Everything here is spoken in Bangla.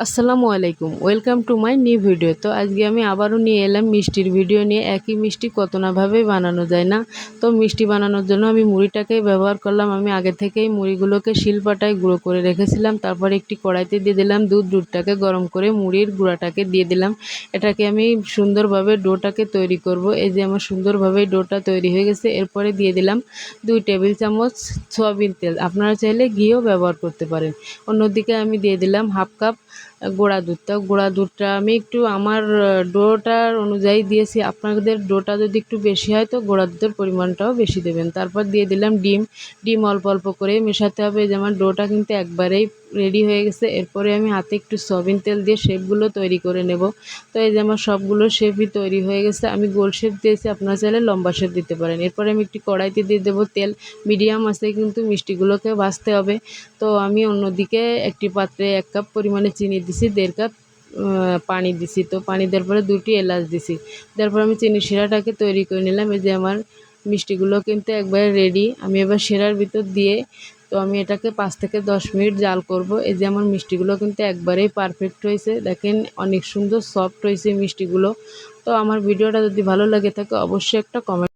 আসসালামু আলাইকুম, welcome to my new video. তো আজকে আমি আবারও নিয়ে এলাম মিষ্টির ভিডিও নিয়ে। একই মিষ্টি কত নাভাবে বানানো যায় না। তো মিষ্টি বানানোর জন্য আমি মুড়িটাকে ব্যবহার করলাম। আমি আগে থেকেই মুড়িগুলোকে শিলপাটায় গুঁড়ো করে রেখেছিলাম। তারপর একটি কড়াইতে দিয়ে দিলাম দুধটাকে গরম করে মুড়ির গুঁড়াটাকে দিয়ে দিলাম। এটাকে আমি সুন্দরভাবে ডোটাকে তৈরি করব। এই যে আমার সুন্দরভাবে ডোটা তৈরি হয়ে গেছে। এরপরে দিয়ে দিলাম 2 টেবিল চামচ সয়াবিন তেল। আপনারা চাইলে ঘিও ব্যবহার করতে পারেন। অন্যদিকে আমি দিয়ে দিলাম হাফ কাপ গুঁড়া দুধটা আমি একটু আমার ডোটার অনুযায়ী দিয়েছি। আপনাদের ডোটা যদি একটু বেশি হয় তো গুঁড়া দুধের পরিমাণটাও বেশি দেবেন। তারপর দিয়ে দিলাম ডিম অল্প অল্প করে মেশাতে হবে। যেমন ডোটা কিন্তু একবারেই রেডি হয়ে গেছে। এরপরে আমি হাতে একটু সয়াবিন তেল দিয়ে শেপগুলো তৈরি করে নেব। তো এই যে আমার সবগুলো শেপই তৈরি হয়ে গেছে। আমি গোল শেপ দিয়েছি, আপনারা চাইলে লম্বা শেপ দিতে পারেন। এরপরে আমি একটি কড়াইতে দিয়ে দেবো তেল। মিডিয়াম আছে কিন্তু মিষ্টিগুলোকে ভাজতে হবে। তো আমি অন্যদিকে একটি পাত্রে 1 কাপ পরিমাণে চিনি দিছি, 1.5 কাপ পানি দিছি। তো পানি দেওয়ার পরে 2টি এলাচ দিছি। তারপর আমি চিনি শিরাটাকে তৈরি করে নিলাম। এই যে আমার মিষ্টিগুলো কিন্তু একবারে রেডি। আমি এবার শিরার ভিতর দিয়ে তো আমি এটাকে 5 থেকে 10 মিনিট জাল করব। এই যে আমার মিষ্টিগুলো কিন্তু একবারেই পারফেক্ট হয়েছে। দেখেন অনেক সুন্দর সফট হয়েছে মিষ্টিগুলো। তো আমার ভিডিওটা যদি ভালো লাগে থাকে অবশ্যই একটা কমেন্ট